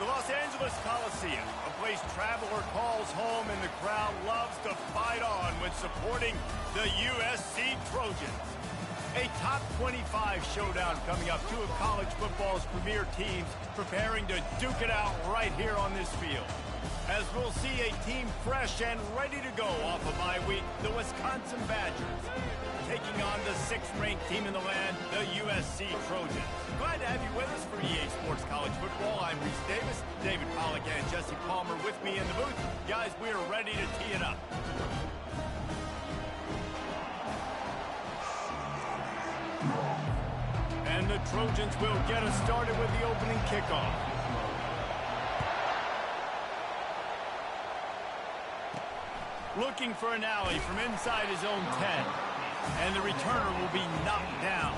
The Los Angeles Coliseum, a place traveler calls home and the crowd loves to fight on when supporting the USC Trojans. A top 25 showdown coming up. Two of college football's premier teams preparing to duke it out right here on this field. As we'll see a team fresh and ready to go off of bye week, the Wisconsin Badgers, taking on the 6th-ranked team in the land, the USC Trojans. Glad to have you with us for EA Sports College Football. I'm Reese Davis, David Pollack, and Jesse Palmer with me in the booth. Guys, we are ready to tee it up. And the Trojans will get us started with the opening kickoff. Looking for an alley from inside his own 10. And the returner will be knocked down.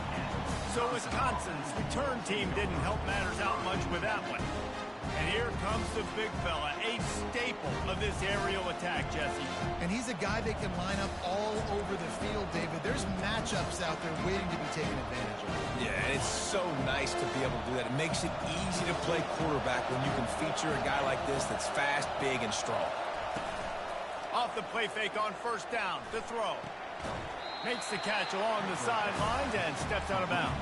So Wisconsin's return team didn't help matters out much with that one. And here comes the big fella, a staple of this aerial attack, Jesse. And he's a guy that can line up all over the field, David. There's matchups out there waiting to be taken advantage of. Yeah, and it's so nice to be able to do that. It makes it easy to play quarterback when you can feature a guy like this that's fast, big, and strong. Off the play fake on first down to throw. Makes the catch along the sidelines and steps out of bounds.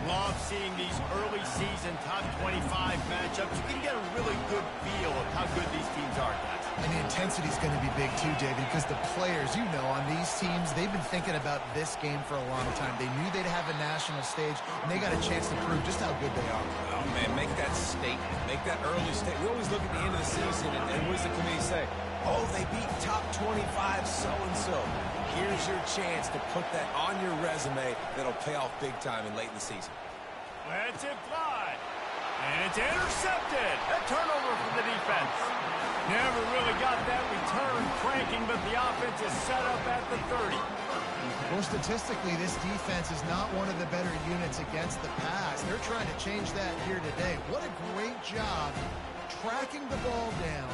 Love seeing these early season top 25 matchups. You can get a really good feel of how good these teams are, guys. And the intensity is going to be big too, David, because the players, you know, on these teams, they've been thinking about this game for a long time. They knew they'd have a national stage, and they got a chance to prove just how good they are. Oh, man, make that statement. Make that early statement. We always look at the end of the season, and what does the committee say? Oh, they beat top 25 so-and-so. Here's your chance to put that on your resume that'll pay off big time and late in the season. Let's it fly. And it's intercepted. A turnover for the defense. Never really got that return cranking, but the offense is set up at the 30. Well, statistically, this defense is not one of the better units against the pass. They're trying to change that here today. What a great job tracking the ball down,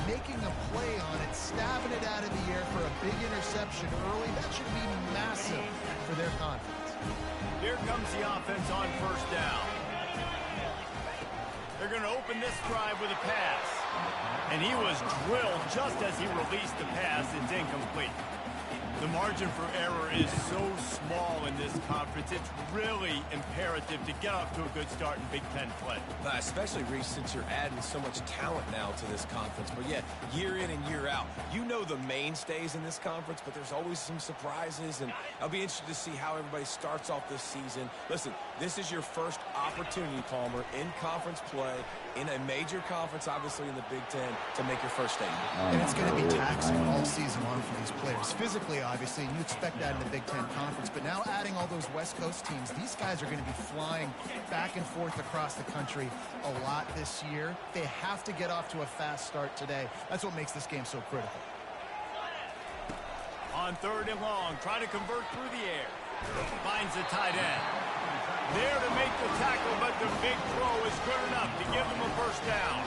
making a play on it, stabbing it out of the air for a big interception early. That should be massive for their confidence. Here comes the offense on first down. They're going to open this drive with a pass. And he was drilled just as he released the pass. It's incomplete. The margin for error is so small in this conference. It's really imperative to get off to a good start in Big Ten play. Especially, Reese, since you're adding so much talent now to this conference. But, yeah, year in and year out, you know the mainstays in this conference, but there's always some surprises. And I'll be interested to see how everybody starts off this season. Listen, this is your first opportunity, Palmer, in conference play, in a major conference, obviously in the Big Ten, to make your first statement. And it's going to be taxing all season long for these players. Physically, obviously, and you expect that in the Big Ten Conference. But now adding all those West Coast teams, these guys are going to be flying back and forth across the country a lot this year. They have to get off to a fast start today. That's what makes this game so critical. On third and long, trying to convert through the air. Finds the tight end. There to make the tackle, but the big throw is good enough to give them a first down.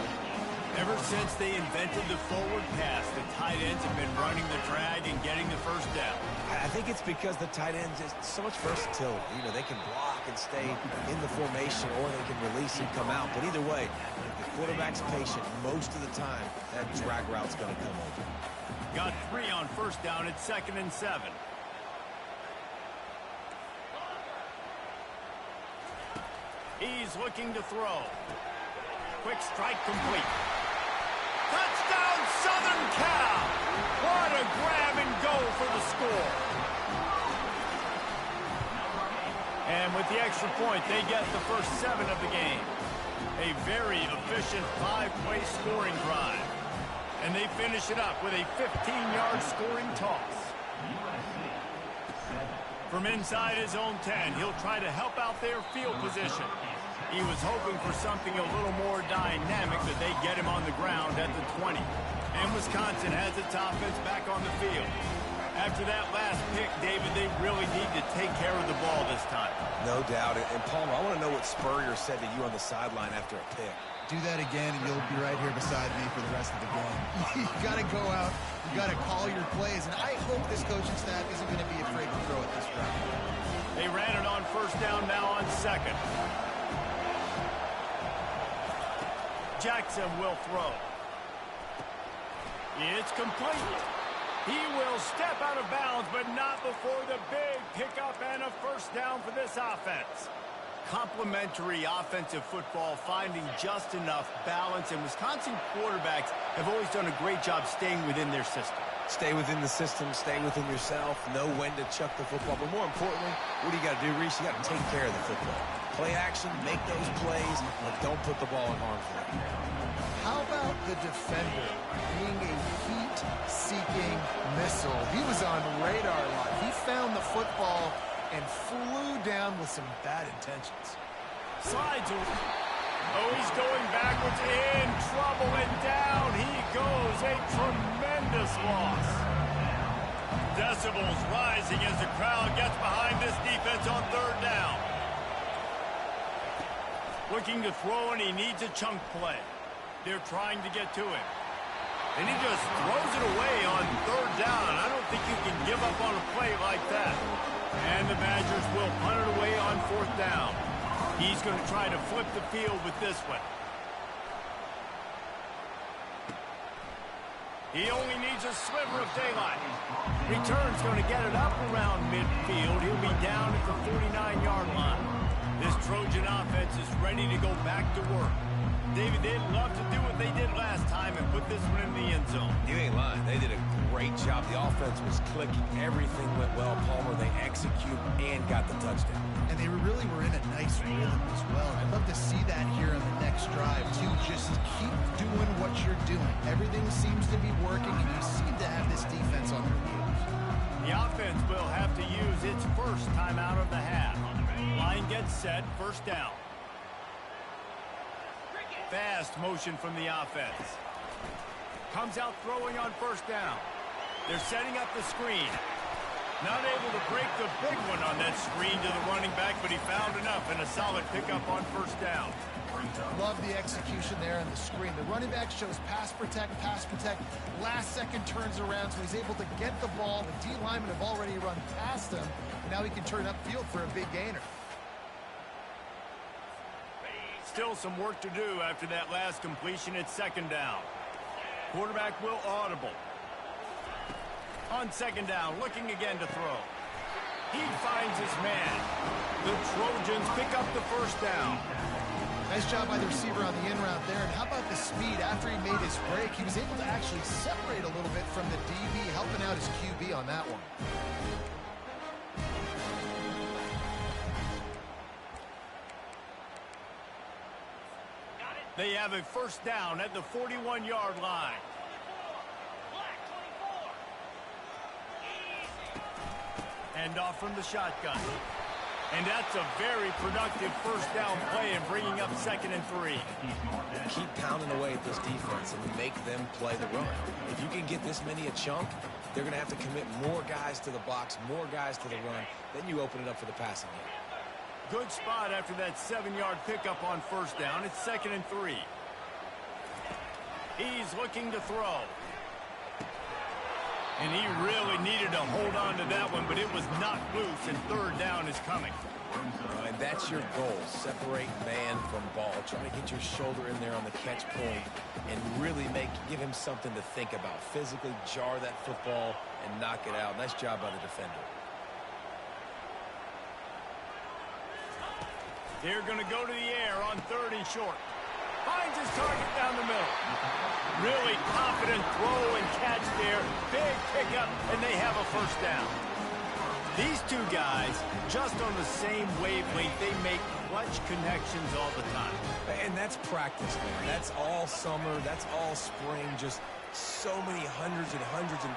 Ever since they invented the forward pass, the tight ends have been running the drag and getting the first down. I think it's because the tight ends is so much versatility. You know, they can block and stay in the formation, or they can release and come out. But either way, if the quarterback's patient most of the time, that drag route's going to come over. Got 3 on first down at 2nd and 7. He's looking to throw. Quick strike complete. Touchdown, Southern Cal! What a grab and go for the score. And with the extra point, they get the first 7 of the game. A very efficient 5-play scoring drive. And they finish it up with a 15-yard scoring toss. From inside his own 10, he'll try to help out their field position. He was hoping for something a little more dynamic, but they get him on the ground at the 20. And Wisconsin has its offense back on the field. After that last pick, David, they really need to take care of the ball this time. No doubt. And Palmer, I want to know what Spurrier said to you on the sideline after a pick. Do that again, and you'll be right here beside me for the rest of the game. You got to go out. You got to call your plays. And I hope this coaching staff isn't going to be afraid to throw it this round. They ran it on first down, now on second. Jackson will throw. It's complete. He will step out of bounds, but not before the big pickup and a first down for this offense. Complementary offensive football, finding just enough balance, and Wisconsin quarterbacks have always done a great job staying within their system. Stay within the system, stay within yourself, know when to chuck the football. But more importantly, what do you got to do, Reese? You got to take care of the football. Play action, make those plays, but don't put the ball in harm's way. How about the defender being a heat-seeking missile? He was on radar lock. He found the football and flew down with some bad intentions. Slides over. Oh, he's going backwards, in trouble, and down he goes. A tremendous loss. Decibels rising as the crowd gets behind this defense on third down. Looking to throw, and he needs a chunk play. They're trying to get to him. And he just throws it away on third down. I don't think you can give up on a play like that. And the Badgers will punt it away on fourth down. He's going to try to flip the field with this one. He only needs a sliver of daylight. Return's going to get it up around midfield. He'll be down at the 49-yard line. This Trojan offense is ready to go back to work. David, they'd love to do what they did last time and put this one in the end zone. You ain't lying. They did a great job. The offense was clicking. Everything went well, Palmer. They executed and got the touchdown. And they really were in a nice rhythm as well. I'd love to see that here on the next drive, too. Just keep doing what you're doing. Everything seems to be working, and you seem to have this defense on their heels. The offense will have to use its first time out of the half. Line gets set, first down. Fast motion from the offense. Comes out throwing on first down. They're setting up the screen. Not able to break the big one on that screen to the running back, but he found enough and a solid pickup on first down. Love the execution there on the screen. The running back shows pass protect. Last second turns around, so he's able to get the ball. The D linemen have already run past him. Now he can turn upfield for a big gainer. Still some work to do after that last completion. It's second down. Quarterback will audible. On second down, looking again to throw. He finds his man. The Trojans pick up the first down. Nice job by the receiver on the in route there. And how about the speed after he made his break? He was able to actually separate a little bit from the DB, helping out his QB on that one. They have a first down at the 41-yard line. Hand off from the shotgun. And that's a very productive first down play and bringing up 2nd and 3. Keep pounding away at this defense and make them play the run. If you can get this many a chunk, they're going to have to commit more guys to the box, more guys to the run. Then you open it up for the passing game. Good spot after that 7-yard pickup on first down. It's 2nd and 3. He's looking to throw. And he really needed to hold on to that one, but it was knocked loose, and third down is coming. And that's your goal. Separate man from ball. Try to get your shoulder in there on the catch point and really give him something to think about. Physically jar that football and knock it out. Nice job by the defender. They're going to go to the air on 3rd and short. Finds his target down the middle. Really confident throw and catch there. Big pickup, and they have a first down. These two guys, just on the same wavelength, they make clutch connections all the time. And that's practice, man. That's all summer. That's all spring. Just so many hundreds and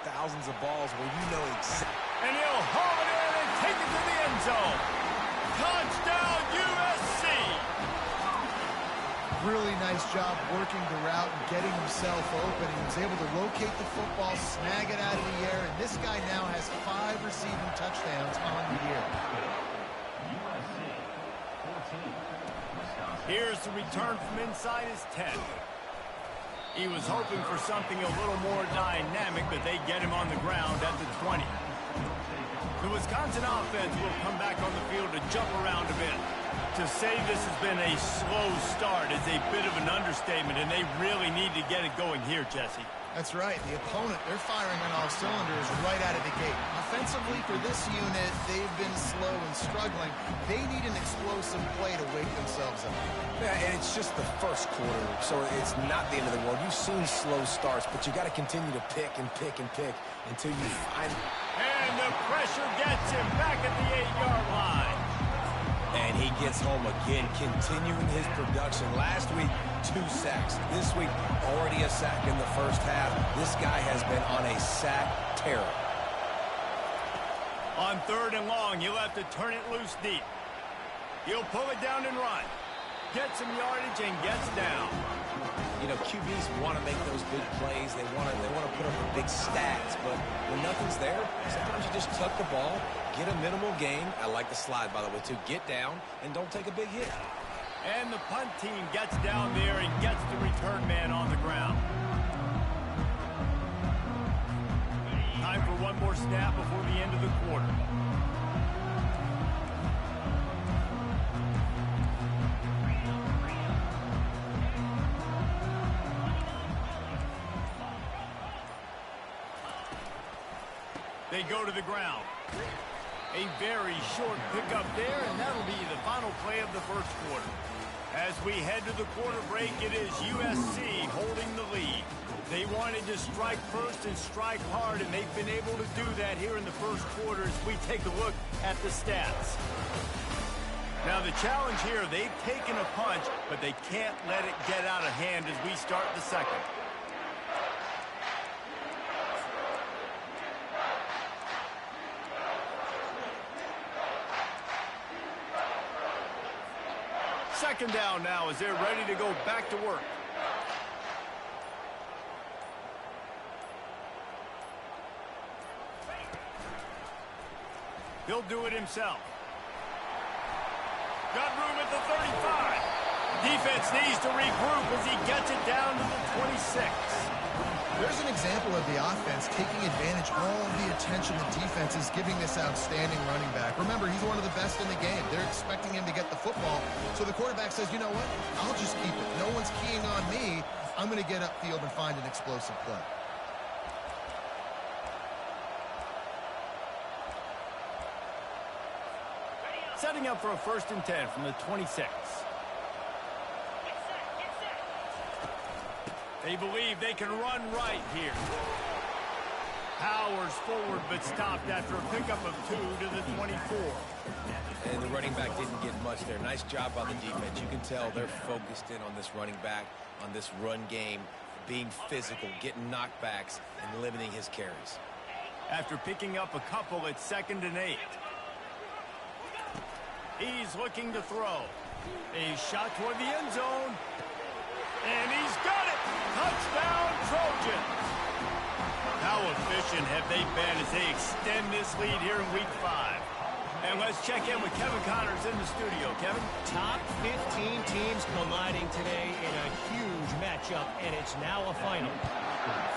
thousands of balls where you know exactly. And he'll haul it in and take it to the end zone. Touchdown, USC! Really nice job working the route and getting himself open. He was able to locate the football, snag it out of the air, and this guy now has 5 receiving touchdowns on the year. Here's the return from inside his 10. He was hoping for something a little more dynamic, but they get him on the ground at the 20. The Wisconsin offense will come back on the field to jump around a bit. To say this has been a slow start is a bit of an understatement, and they really need to get it going here, Jesse. That's right. The opponent, they're firing on all cylinders right out of the gate. Offensively, for this unit, they've been slow and struggling. They need an explosive play to wake themselves up. Yeah, and it's just the first quarter, so it's not the end of the world. You've seen slow starts, but you got to continue to pick and pick and pick until you find... And the pressure gets him back at the 8-yard line. And he gets home again, continuing his production. Last week, 2 sacks. This week, already a sack in the first half. This guy has been on a sack tear. On 3rd and long, he'll have to turn it loose deep. He'll pull it down and run. Gets some yardage and gets down. You know, QBs want to make those big plays. They want to put up the big stats. But when nothing's there, sometimes you just tuck the ball, get a minimal gain. I like the slide, by the way, too. Get down and don't take a big hit. And the punt team gets down there and gets the return man on the ground. Time for one more snap before the end of the quarter. They go to the ground. A very short pickup there, and that'll be the final play of the first quarter. As we head to the quarter break, it is USC holding the lead. They wanted to strike first and strike hard, and they've been able to do that here in the first quarter as we take a look at the stats. Now the challenge here, they've taken a punch, but they can't let it get out of hand as we start the second. Second down now as they're ready to go back to work. He'll do it himself. Got room at the 35. Defense needs to regroup as he gets it down to the 26. There's an example of the offense taking advantage of all of the attention the defense is giving this outstanding running back. Remember, he's one of the best in the game. They're expecting him to get the football. So the quarterback says, you know what? I'll just keep it. No one's keying on me. I'm going to get upfield and find an explosive play. Setting up for a 1st and 10 from the 26. They believe they can run right here. Powers forward, but stopped after a pickup of 2 to the 24. And the running back didn't get much there. Nice job by the defense. You can tell they're focused in on this running back, on this run game, being physical, getting knockbacks, and limiting his carries. After picking up a couple, it's 2nd and 8. He's looking to throw. A shot toward the end zone. And he's got it! Touchdown, Trojans! How efficient have they been as they extend this lead here in Week 5? And let's check in with Kevin Connors in the studio. Kevin? Top 15 teams colliding today in a huge matchup, and it's now a final.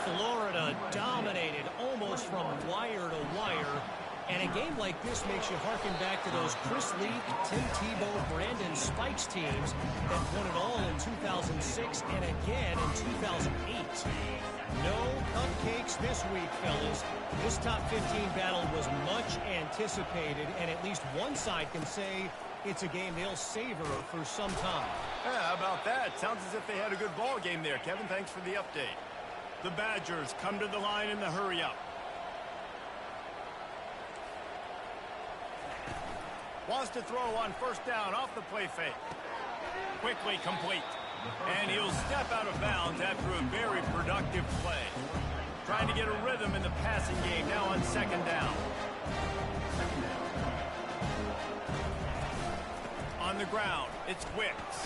Florida dominated almost from wire to wire. And a game like this makes you harken back to those Chris Lee, Tim Tebow, Brandon Spikes teams that won it all in 2006 and again in 2008. No cupcakes this week, fellas. This top 15 battle was much anticipated, and at least one side can say it's a game they'll savor for some time. Yeah, how about that? Sounds as if they had a good ball game there, Kevin. Thanks for the update. The Badgers come to the line in the hurry-up. Wants to throw on 1st down off the play fake. Quickly complete. And he'll step out of bounds after a very productive play. Trying to get a rhythm in the passing game now on 2nd down. On the ground, it's Wicks.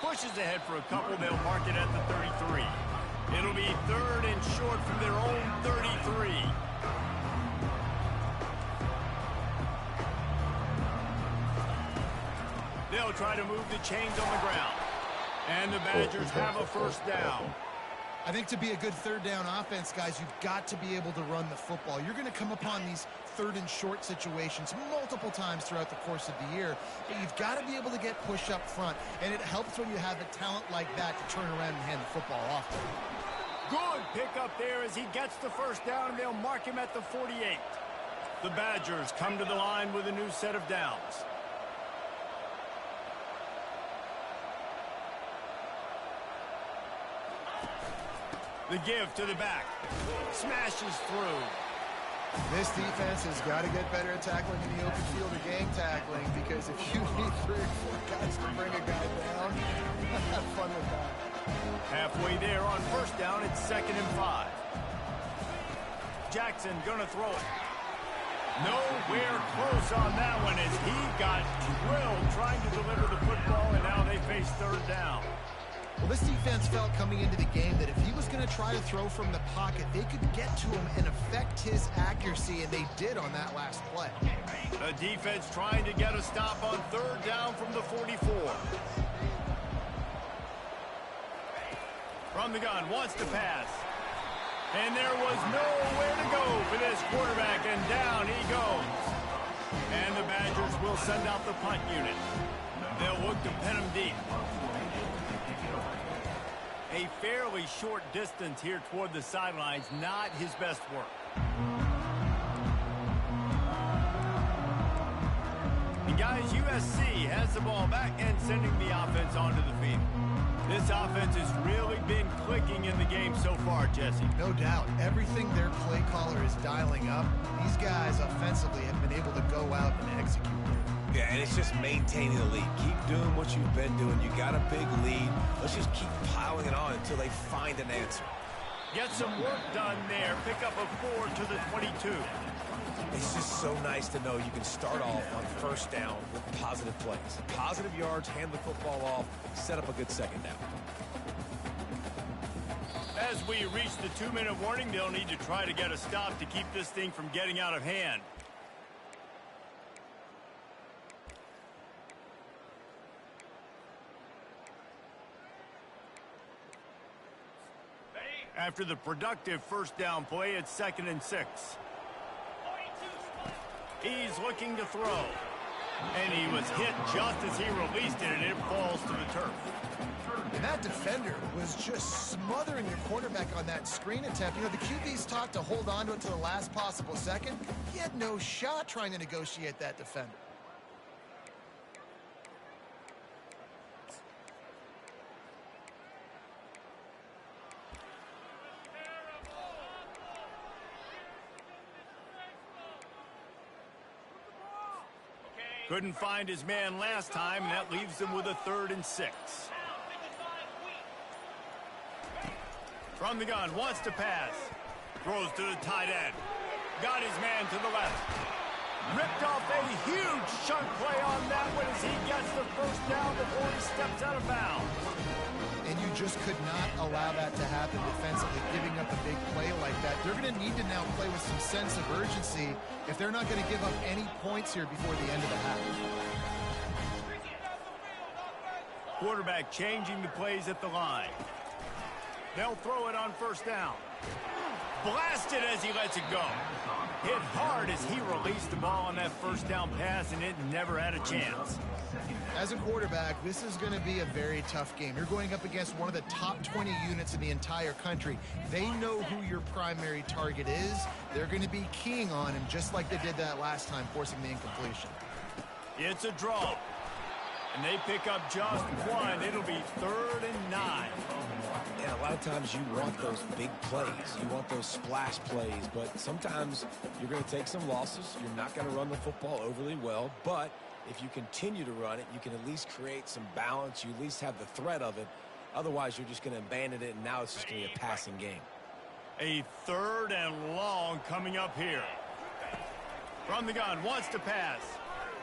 Pushes ahead for a couple. They'll mark it at the 33. It'll be 3rd and short from their own 33. They'll try to move the chains on the ground. And the Badgers have a 1st down. I think to be a good third down offense, guys, you've got to be able to run the football. You're going to come upon these third and short situations multiple times throughout the course of the year, but you've got to be able to get push up front, and it helps when you have a talent like that to turn around and hand the football off to. Good pickup there as he gets the first down, and they'll mark him at the 48. The Badgers come to the line with a new set of downs. The give to the back. Smashes through. This defense has got to get better at tackling in the open field or gang tackling, because if you need 3 or 4 guys to bring a guy down, have fun with that. Halfway there on first down, it's 2nd and 5. Jackson gonna throw it. Nowhere close on that one as he got drilled trying to deliver the football, and now they face 3rd down. Well, this defense felt coming into the game that if he was going to try to throw from the pocket, they could get to him and affect his accuracy, and they did on that last play. The defense trying to get a stop on 3rd down from the 44. From the gun, wants to pass. And there was nowhere to go for this quarterback, and down he goes. And the Badgers will send out the punt unit. They'll look to pin him deep. A fairly short distance here toward the sidelines, not his best work. And guys, USC has the ball back and sending the offense onto the field. This offense has really been clicking in the game so far, Jesse. No doubt. Everything their play caller is dialing up, these guys offensively have been able to go out and execute. Yeah, and it's just maintaining the lead. Keep doing what you've been doing. You got a big lead. Let's just keep piling it on until they find an answer. Get some work done there. Pick up a 4 to the 22. It's just so nice to know you can start off on first down with positive plays. Positive yards, hand the football off, set up a good second down. As we reach the 2-minute warning, they'll need to try to get a stop to keep this thing from getting out of hand. After the productive first down play, it's 2nd and 6. He's looking to throw. And he was hit just as he released it, and it falls to the turf. And that defender was just smothering your quarterback on that screen attempt. You know, the QB's taught to hold on to it to the last possible second. He had no shot trying to negotiate that defender. Couldn't find his man last time, and that leaves him with a 3rd and 6. From the gun, wants to pass. Throws to the tight end. Got his man to the left. Ripped off a huge chunk play on that one as he gets the first down before he steps out of bounds. And you just could not allow that to happen defensively, giving up a big play like that. They're going to need to now play with some sense of urgency if they're not going to give up any points here before the end of the half. Quarterback changing the plays at the line. They'll throw it on first down. Blasted as he lets it go. Hit hard as he released the ball on that first down pass, and it never had a chance. As a quarterback, this is going to be a very tough game. You're going up against one of the top 20 units in the entire country. They know who your primary target is. They're going to be keying on him just like they did that last time, forcing the incompletion. It's a draw. And they pick up just one. It'll be 3rd and 9. Yeah, a lot of times you want those big plays. You want those splash plays. But sometimes you're going to take some losses. You're not going to run the football overly well. But if you continue to run it, you can at least create some balance. You at least have the threat of it. Otherwise, you're just going to abandon it, and now it's just going to be a passing game. A 3rd and long coming up here. From the gun, wants to pass.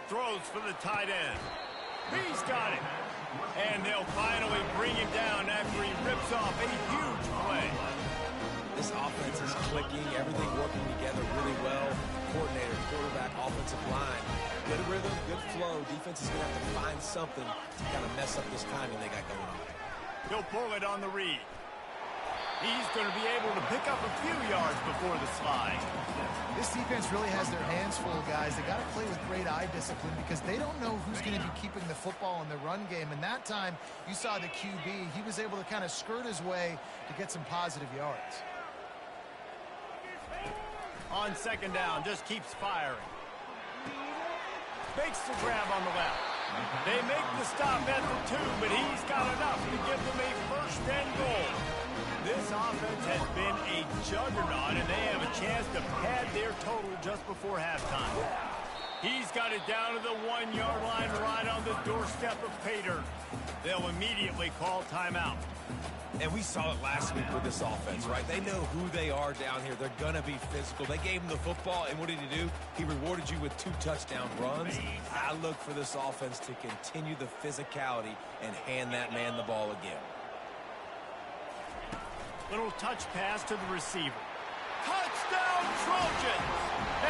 Throws for the tight end. He's got it. And they'll finally bring him down after he rips off a huge play. This offense is clicking, everything working together really well. Coordinator, quarterback, offensive line. Good rhythm, good flow. Defense is going to have to find something to kind of mess up this timing they got going on. He'll pull it on the read. He's going to be able to pick up a few yards before the slide. This defense really has their hands full, guys. They got to play with great eye discipline because they don't know who's going to be keeping the football in the run game. And that time, you saw the QB. He was able to kind of skirt his way to get some positive yards. On second down, just keeps firing. Makes the grab on the left. They make the stop at the 2, but he's got enough to give them a first and goal. This offense has been a juggernaut, and they have a chance to pad their total just before halftime. He's got it down to the 1-yard line right on the doorstep of Pater. They'll immediately call timeout. And we saw it last week with this offense, right? They know who they are down here. They're going to be physical. They gave him the football, and what did he do? He rewarded you with 2 touchdown runs. I look for this offense to continue the physicality and hand that man the ball again. Little touch pass to the receiver. Touchdown, Trojans!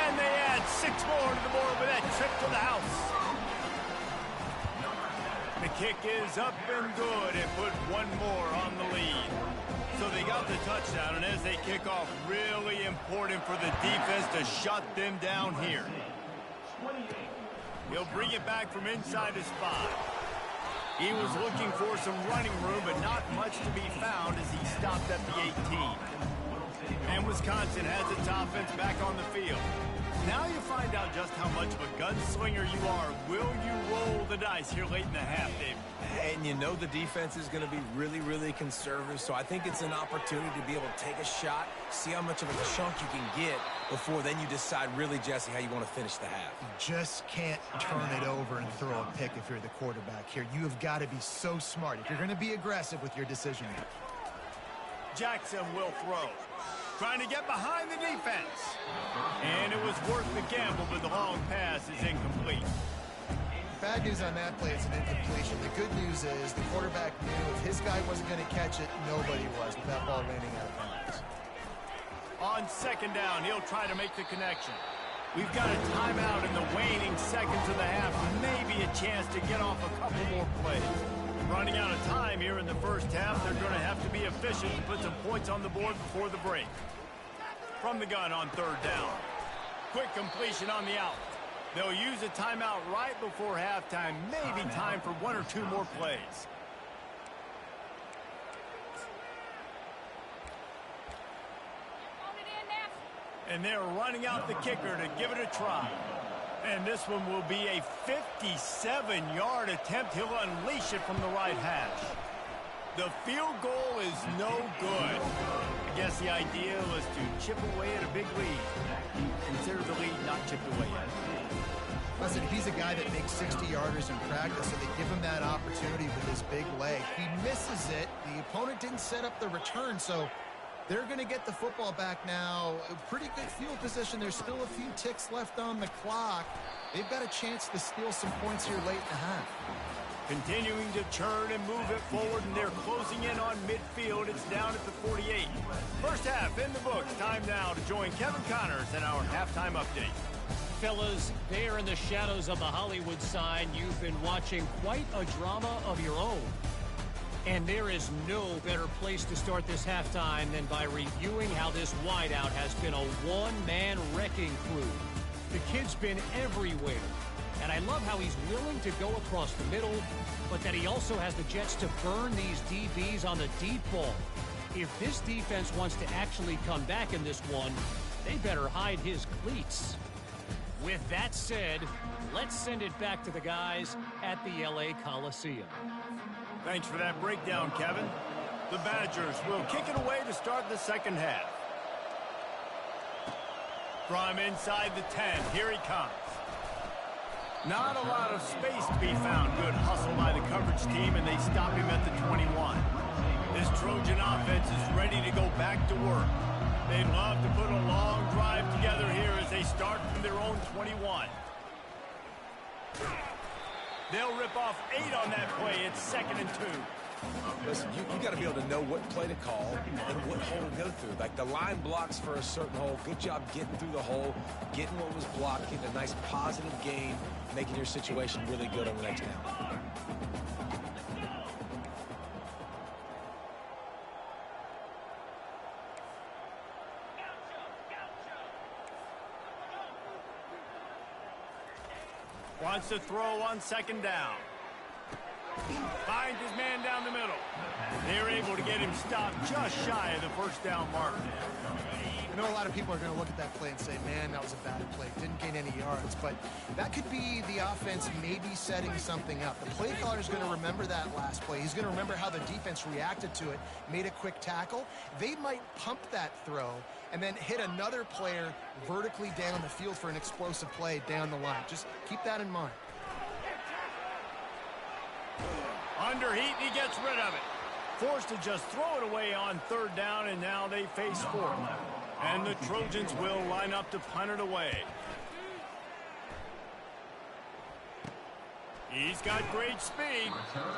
And they add 6 more to the board with that trip to the house. The kick is up and good and put 1 more on the lead. So they got the touchdown, and as they kick off, really important for the defense to shut them down here. He'll bring it back from inside his 5. He was looking for some running room, but not much to be found as he stopped at the 18. And Wisconsin has its offense back on the field. Now you find out just how much of a gunslinger you are. Will you roll the dice here late in the half, Dave? And you know the defense is going to be really, really conservative, so I think it's an opportunity to be able to take a shot, see how much of a chunk you can get before then you decide really, Jesse, how you want to finish the half. You just can't turn it over and throw a pick if you're the quarterback here. You have got to be so smart if you're going to be aggressive with your decision. Jackson will throw. Trying to get behind the defense. And it was worth the gamble, but the long pass is incomplete. Bad news on that play, it's an incompletion. The good news is the quarterback knew if his guy wasn't going to catch it, nobody was with that ball landing out of bounds. On second down, he'll try to make the connection. We've got a timeout in the waning seconds of the half. Maybe a chance to get off a couple more plays. Running out of time here in the first half, they're going to have to be efficient to put some points on the board before the break. From the gun on third down. Quick completion on the out. They'll use a timeout right before halftime. Maybe time for 1 or 2 more plays. And they're running out the kicker to give it a try. And this one will be a 57-yard attempt. He'll unleash it from the right hash. The field goal is no good. I guess the idea was to chip away at a big lead. Consider the lead not chipped away yet. Listen, he's a guy that makes 60-yarders in practice, so they give him that opportunity with his big leg. He misses it. The opponent didn't set up the return, so they're going to get the football back now. A pretty good field position. There's still a few ticks left on the clock. They've got a chance to steal some points here late in the half. Continuing to turn and move it forward, and they're closing in on midfield. It's down at the 48. First half in the books. Time now to join Kevin Connors in our halftime update. Fellas, there in the shadows of the Hollywood sign, you've been watching quite a drama of your own. And there is no better place to start this halftime than by reviewing how this wideout has been a one-man wrecking crew. The kid's been everywhere. And I love how he's willing to go across the middle, but that he also has the jets to burn these DBs on the deep ball. If this defense wants to actually come back in this one, they better hide his cleats. With that said, let's send it back to the guys at the LA Coliseum. Thanks for that breakdown, Kevin. The Badgers will kick it away to start the second half. From inside the 10, here he comes. Not a lot of space to be found. Good hustle by the coverage team, and they stop him at the 21. This Trojan offense is ready to go back to work. They'd love to put a long drive together here as they start from their own 21. They'll rip off 8 on that play. It's 2nd and 2. Listen, you got to be able to know what play to call and what hole to go through. Like the line blocks for a certain hole. Good job getting through the hole, getting what was blocked, getting a nice positive gain, making your situation really good on the next down. Wants to throw on second down. Finds his man down the middle. They're able to get him stopped just shy of the first down mark. I know a lot of people are going to look at that play and say, man, that was a bad play. Didn't gain any yards. But that could be the offense maybe setting something up. The play caller is going to remember that last play. He's going to remember how the defense reacted to it, made a quick tackle. They might pump that throw and then hit another player vertically down the field for an explosive play down the line. Just keep that in mind. Under heat, he gets rid of it. Forced to just throw it away on third down, and now they face fourth. And the Trojans will line up to punt it away. He's got great speed.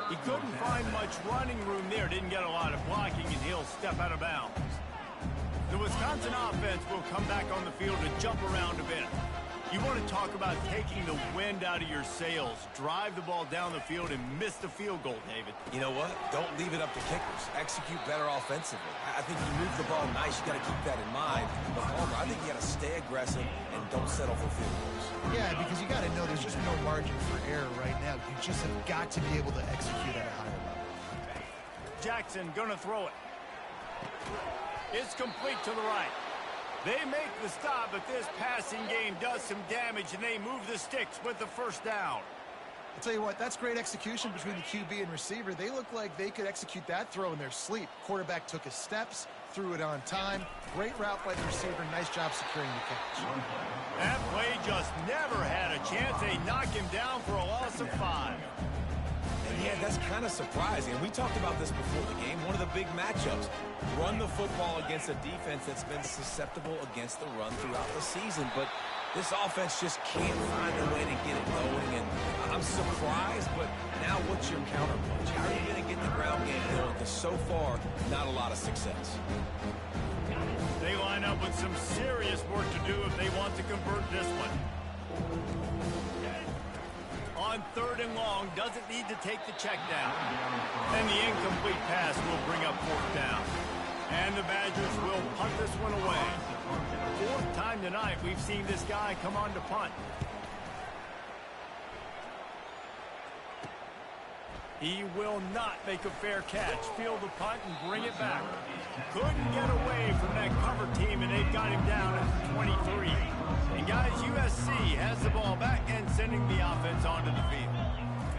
He couldn't find much running room there. Didn't get a lot of blocking, and he'll step out of bounds. The Wisconsin offense will come back on the field to jump around a bit. You want to talk about taking the wind out of your sails. Drive the ball down the field and miss the field goal, David. You know what? Don't leave it up to kickers. Execute better offensively. I think you move the ball nice. You got to keep that in mind. But Palmer, I think you got to stay aggressive and don't settle for field goals. Yeah, because you got to know there's just no margin for error right now. You just have got to be able to execute at a higher level. Jackson gonna throw it. It's complete to the right. They make the stop, but this passing game does some damage, and they move the sticks with the first down. I'll tell you what, that's great execution between the QB and receiver. They look like they could execute that throw in their sleep. Quarterback took his steps, threw it on time. Great route by the receiver. Nice job securing the catch. That play just never had a chance. They knock him down for a loss of 5. Yeah, that's kind of surprising. We talked about this before the game. One of the big matchups. Run the football against a defense that's been susceptible against the run throughout the season. But this offense just can't find a way to get it going. And I'm surprised, but now what's your counterpunch? How are you going to get the ground game going? Because so far, not a lot of success. They line up with some serious work to do if they want to convert this one. On third and long, doesn't need to take the check down. And the incomplete pass will bring up fourth down. And the Badgers will punt this one away. Fourth time tonight we've seen this guy come on to punt. He will not make a fair catch. Field the punt and bring it back. Couldn't get away from that cover team, and they've got him down at 23. And guys, USC has the ball back and sending the offense onto the field.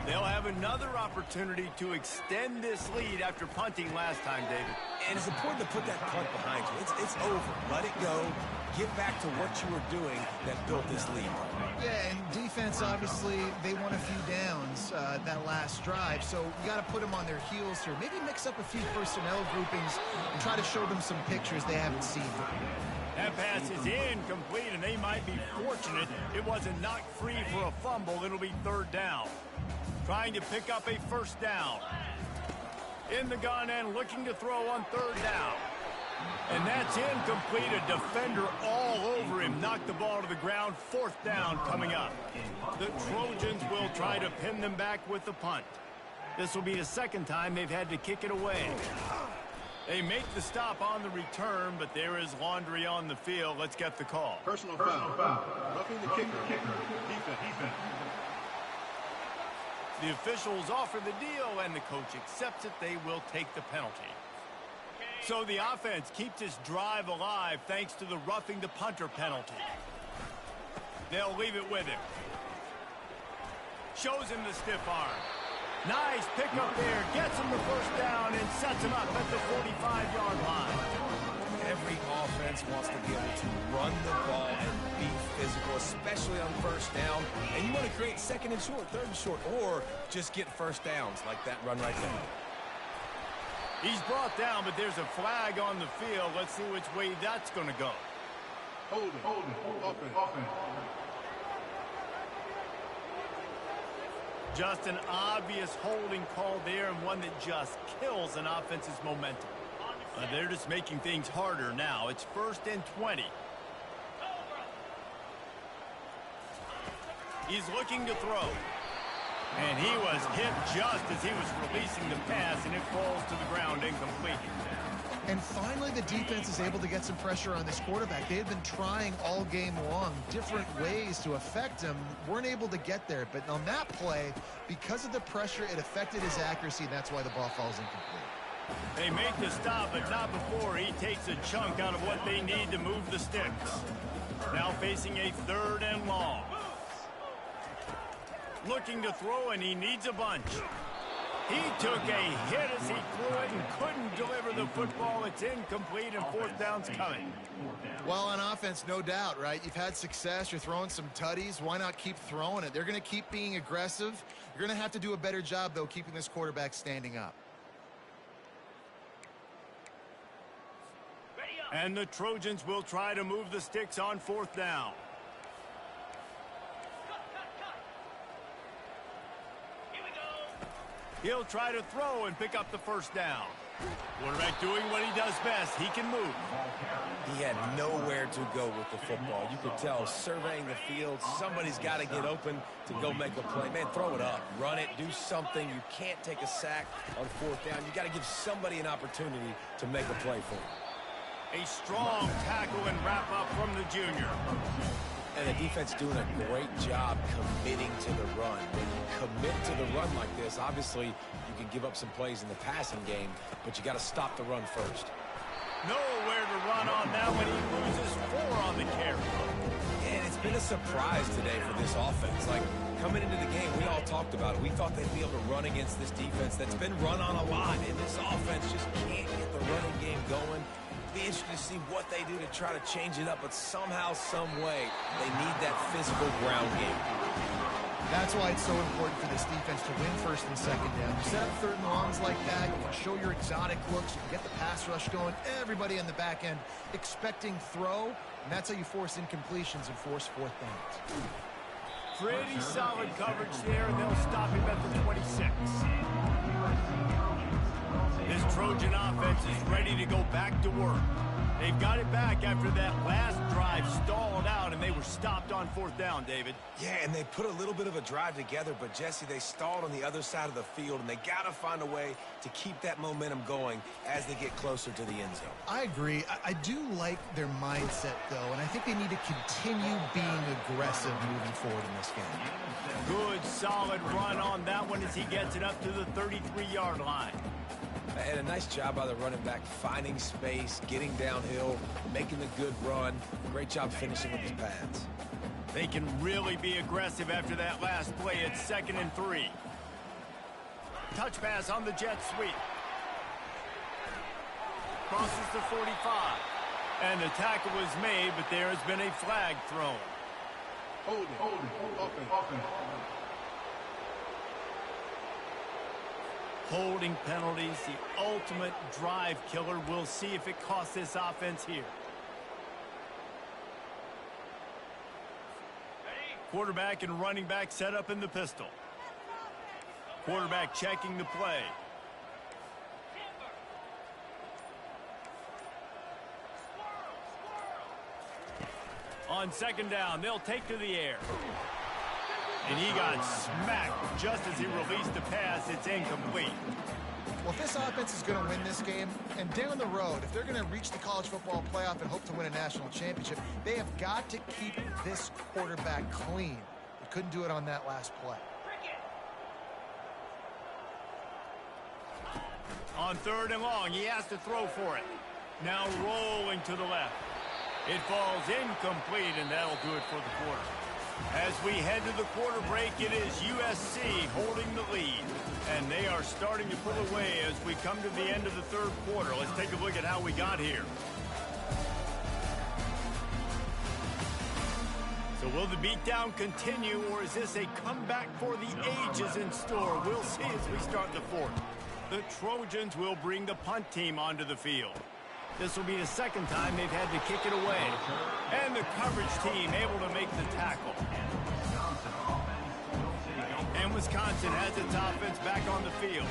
They'll have another opportunity to extend this lead after punting last time, David. And it's important to put that punt behind you. It's over. Let it go. Get back to what you were doing that built this lead. Yeah, and defense, obviously, they won a few downs that last drive, so you got to put them on their heels here. Maybe mix up a few personnel groupings and try to show them some pictures they haven't seen. That pass is incomplete, and they might be fortunate it wasn't knocked free for a fumble. It'll be third down. Trying to pick up a first down. In the gun and looking to throw on third down. And that's incomplete. A defender all over him. Knocked the ball to the ground. Fourth down coming up. The Trojans will try to pin them back with the punt. This will be the second time they've had to kick it away. They make the stop on the return, but there is laundry on the field. Let's get the call. Personal foul. Roughing the kicker. Defense. The officials offer the deal, and the coach accepts it. They will take the penalty. So the offense keeps this drive alive thanks to the roughing the punter penalty. They'll leave it with him. Shows him the stiff arm. Nice pickup there. Gets him the first down and sets him up at the 45-yard line. Every offense wants to be able to run the ball and be physical, especially on first down. And you want to create second and short, third and short, or just get first downs like that run right there. He's brought down, but there's a flag on the field. Let's see which way that's going to go. Holding. Offense. Just an obvious holding call there, and one that just kills an offense's momentum. They're just making things harder now. It's 1st and 20. He's looking to throw. And he was hit just as he was releasing the pass, and it falls to the ground incomplete. And finally, the defense is able to get some pressure on this quarterback. They had been trying all game long different ways to affect him, weren't able to get there. But on that play, because of the pressure, it affected his accuracy, and that's why the ball falls incomplete. They make the stop, but not before he takes a chunk out of what they need to move the sticks. Now facing a 3rd and long. Looking to throw, and he needs a bunch. He took a hit as he threw it and couldn't deliver the football. It's incomplete, and 4th down's coming. Well, on offense, no doubt, right? You've had success. You're throwing some tutties. Why not keep throwing it? They're going to keep being aggressive. You're going to have to do a better job, though, keeping this quarterback standing up. And the Trojans will try to move the sticks on 4th down. He'll try to throw and pick up the 1st down. Quarterback doing what he does best. He can move. He had nowhere to go with the football. You could tell, surveying the field, somebody's got to get open to go make a play. Man, throw it up, run it, do something. You can't take a sack on 4th down. You got to give somebody an opportunity to make a play for him. A strong tackle and wrap up from the junior. And the defense doing a great job committing to the run. When you commit to the run like this, obviously you can give up some plays in the passing game, but you got to stop the run first. Nowhere to run on that one. He loses 4 on the carry. And it's been a surprise today for this offense. Like, coming into the game, we all talked about it. We thought they'd be able to run against this defense that's been run on a lot, and this offense just can't get the running game going. Be interested to see what they do to try to change it up, but somehow, some way, they need that physical ground game. That's why it's so important for this defense to win 1st and 2nd down. You set up 3rd and longs like that, you can show your exotic looks, you can get the pass rush going, everybody in the back end expecting throw, and that's how you force incompletions and force 4th downs. Pretty solid coverage there, and they'll stop him at the 26. This Trojan offense is ready to go back to work. They've got it back after that last drive stalled out, and they were stopped on 4th down, David. Yeah, and they put a little bit of a drive together, but, Jesse, they stalled on the other side of the field, and they got to find a way to keep that momentum going as they get closer to the end zone. I agree. I do like their mindset, though, and I think they need to continue being aggressive moving forward in this game. Good, solid run on that one as he gets it up to the 33-yard line. And a nice job by the running back, finding space, getting downhill, making the good run. Great job finishing with his pads. They can really be aggressive after that last play. It's 2nd and 3. Touch pass on the jet sweep. Crosses the 45. And the tackle was made, but there has been a flag thrown. Holding penalties, the ultimate drive killer. We'll see if it costs this offense here. Quarterback and running back set up in the pistol. Quarterback checking the play. On 2nd down, they'll take to the air. And he got smacked just as he released the pass. It's incomplete. Well, if this offense is going to win this game, and down the road, if they're going to reach the college football playoff and hope to win a national championship, they have got to keep this quarterback clean. They couldn't do it on that last play. On 3rd and long, he has to throw for it. Now rolling to the left. It falls incomplete, and that'll do it for the quarter. As we head to the quarter break, it is USC holding the lead. And they are starting to pull away as we come to the end of the 3rd quarter. Let's take a look at how we got here. So will the beatdown continue, or is this a comeback for the ages in store? We'll see as we start the 4th. The Trojans will bring the punt team onto the field. This will be the 2nd time they've had to kick it away. And the coverage team able to make the tackle. And Wisconsin has its offense back on the field.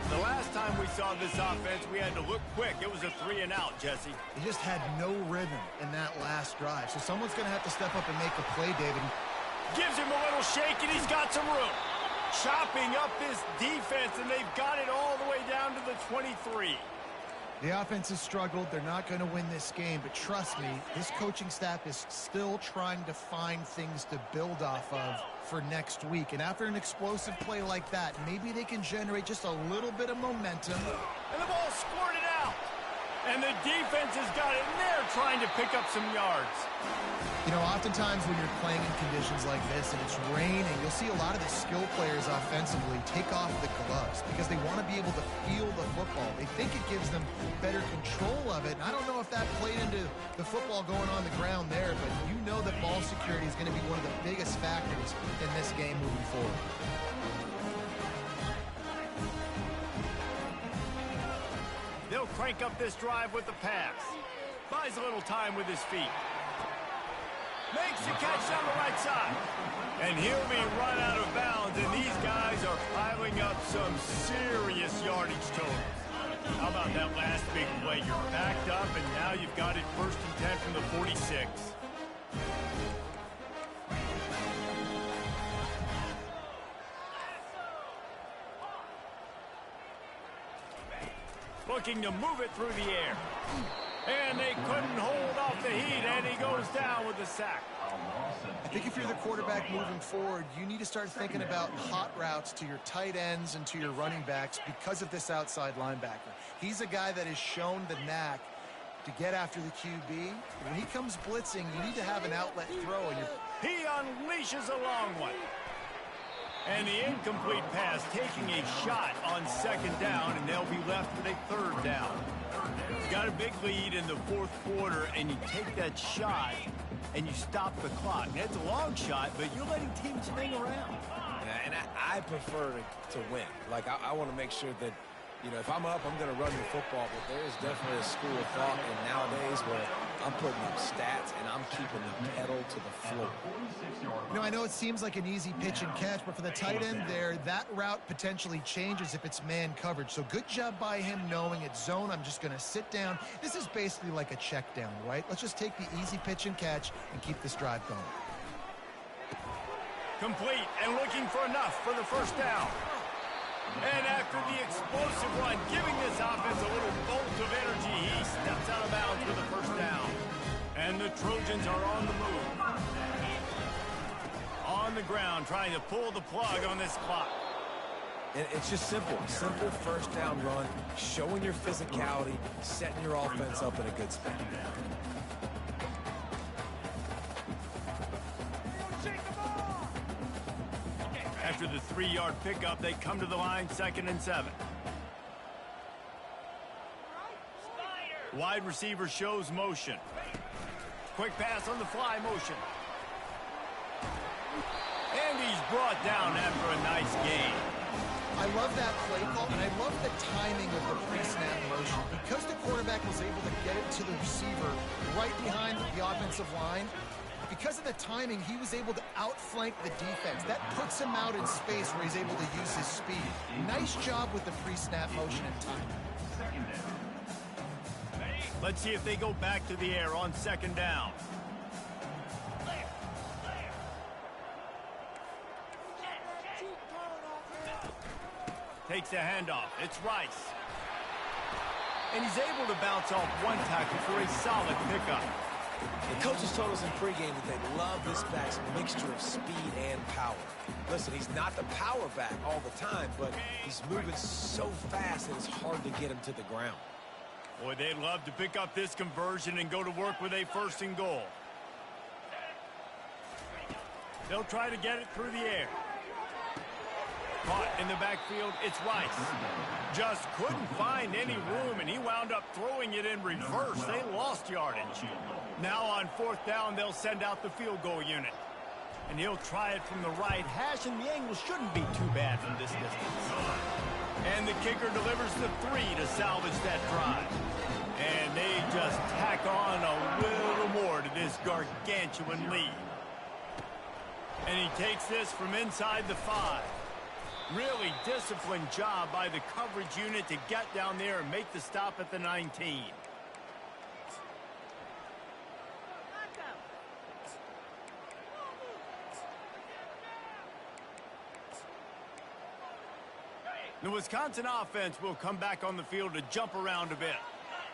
The last time we saw this offense, we had to look quick. It was a 3-and-out, Jesse. They just had no rhythm in that last drive. So someone's going to have to step up and make a play, David. Gives him a little shake, and he's got some room. Chopping up this defense, and they've got it all the way down to the 23. The offense has struggled. They're not going to win this game, but trust me, this coaching staff is still trying to find things to build off of for next week. And after an explosive play like that, maybe they can generate just a little bit of momentum. And the ball squirted out. And the defense has got it in there trying to pick up some yards. You know, oftentimes when you're playing in conditions like this and it's raining, you'll see a lot of the skill players offensively take off the gloves because they want to be able to feel the football. They think it gives them better control of it. And I don't know if that played into the football going on the ground there, but you know that ball security is going to be one of the biggest factors in this game moving forward. They'll crank up this drive with the pass. Buys a little time with his feet. Makes the catch on the right side. And he'll be run out of bounds, and these guys are piling up some serious yardage totals. How about that last big play? You're backed up, and now you've got it 1st and 10 from the 46. Looking to move it through the air. And they couldn't hold off the heat, and he goes down with the sack. I think if you're the quarterback moving forward, you need to start thinking about hot routes to your tight ends and to your running backs because of this outside linebacker. He's a guy that has shown the knack to get after the QB. When he comes blitzing, you need to have an outlet throw. And he unleashes a long one. And the incomplete pass taking a shot on 2nd down, and they'll be left with a 3rd down. You got a big lead in the 4th quarter, and you take that shot, and you stop the clock. And it's a long shot, but you're letting teams hang around. Yeah, and I prefer to win. Like, I want to make sure that, you know, if I'm up, I'm going to run the football, but there is definitely a school of thought in nowadays where I'm putting up stats and I'm keeping the pedal to the floor. You know, I know it seems like an easy pitch and catch, but for the tight end there, that route potentially changes if it's man coverage. So good job by him knowing it's zone. I'm just going to sit down. This is basically like a check down, right? Let's just take the easy pitch and catch and keep this drive going. Complete and looking for enough for the 1st down. And after the explosive run, giving this offense a little bolt of energy, he steps out of bounds for the 1st down. And the Trojans are on the move. On the ground, trying to pull the plug on this clock. And it's just simple. Simple 1st down run, showing your physicality, setting your offense up in a good spot. After the 3-yard pickup, they come to the line 2nd and 7. Wide receiver shows motion. Quick pass on the fly motion. And he's brought down after a nice gain. I love that play call, and I love the timing of the pre-snap motion. Because the quarterback was able to get it to the receiver right behind the offensive line, because of the timing, he was able to outflank the defense. That puts him out in space where he's able to use his speed. Nice job with the pre-snap motion and timing. Let's see if they go back to the air on 2nd down. Takes the handoff. It's Rice. And he's able to bounce off one tackle for a solid pickup. The coaches told us in pregame that they love this back's mixture of speed and power. Listen, he's not the power back all the time, but he's moving so fast that it's hard to get him to the ground. Boy, they'd love to pick up this conversion and go to work with a 1st and goal. They'll try to get it through the air. Caught in the backfield, it's Rice. Just couldn't find any room, and he wound up throwing it in reverse. They lost yardage. Now on 4th down, they'll send out the field goal unit. And he'll try it from the right hash, and the angle shouldn't be too bad from this distance. And the kicker delivers the 3 to salvage that drive. And they just tack on a little more to this gargantuan lead. And he takes this from inside the 5. Really disciplined job by the coverage unit to get down there and make the stop at the 19. The Wisconsin offense will come back on the field to jump around a bit.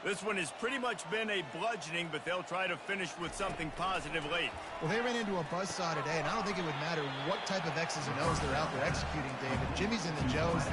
This one has pretty much been a bludgeoning, but they'll try to finish with something positive late. Well, they ran into a buzzsaw today, and I don't think it would matter what type of X's and O's they're out there executing, David. Jimmy's and the Joes,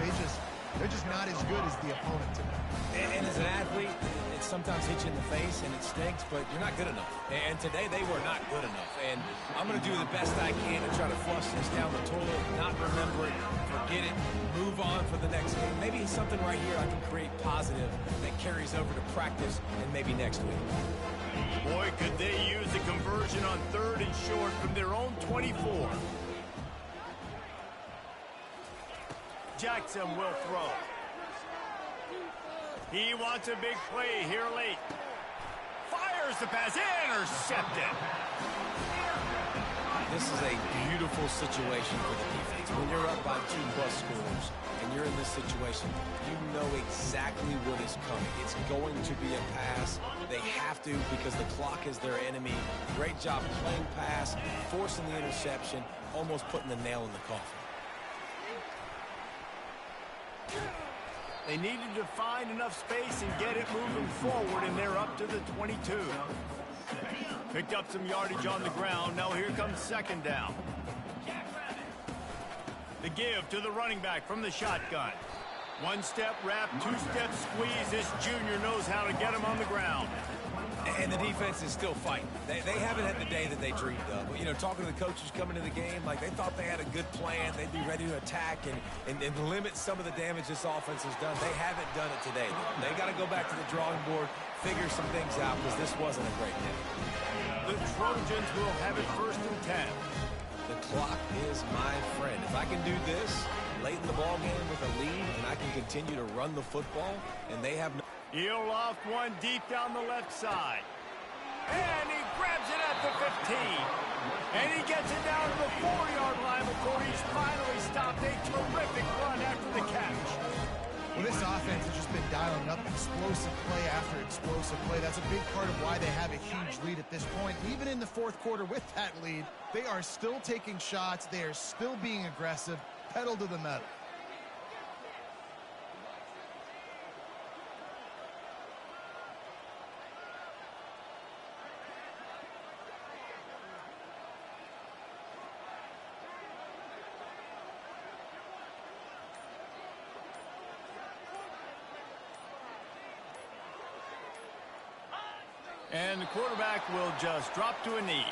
they're just not as good as the opponent today. And as an athlete, it sometimes hits you in the face and it stinks, but you're not good enough. And today they were not good enough. And I'm going to do the best I can to try to flush this down the toilet, not remember it, forget it, move on for the next game. Maybe it's something right here I can create positive that carries over to practice and maybe next week. Boy, could they use a conversion on 3rd and short from their own 24. Jackson will throw. He wants a big play here late. Fires the pass, intercepted. This is a beautiful situation for the defense. When you're up by 2+ scores and you're in this situation, you know exactly what is coming. It's going to be a pass. They have to because the clock is their enemy. Great job playing pass, forcing the interception, almost putting the nail in the coffin. They needed to find enough space and get it moving forward, and they're up to the 22. Picked up some yardage on the ground. Now here comes 2nd down. The give to the running back from the shotgun. 1-step wrap, 2-step squeeze. This junior knows how to get him on the ground. And the defense is still fighting. They haven't had the day that they dreamed of. You know, talking to the coaches coming into the game, like they thought they had a good plan. They'd be ready to attack and limit some of the damage this offense has done. They haven't done it today. They got to go back to the drawing board, figure some things out because this wasn't a great day. The Trojans will have it 1st and 10. The clock is my friend. If I can do this late in the ball game with a lead and I can continue to run the football and they have no... He'll loft one deep down the left side. And he grabs it at the 15. And he gets it down to the 4-yard line before he's finally stopped. A terrific run after the catch. Well, this offense has just been dialing up explosive play after explosive play. That's a big part of why they have a huge lead at this point. Even in the 4th quarter with that lead, they are still taking shots. They are still being aggressive, pedal to the metal. And the quarterback will just drop to a knee.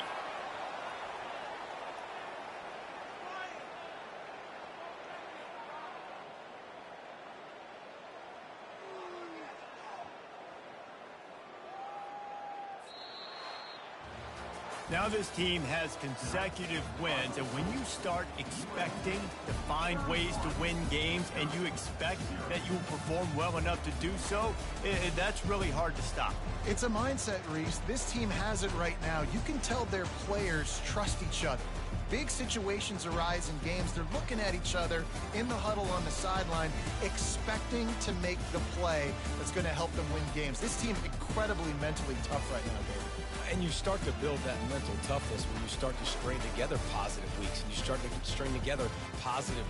Now this team has consecutive wins, and when you start expecting to find ways to win games and you expect that you will perform well enough to do so, that's really hard to stop. It's a mindset, Reese. This team has it right now. You can tell their players trust each other. Big situations arise in games. They're looking at each other in the huddle on the sideline, expecting to make the play that's going to help them win games. This team incredibly mentally tough right now, David. And you start to build that mental toughness when you start to string together positive weeks and you start to string together positive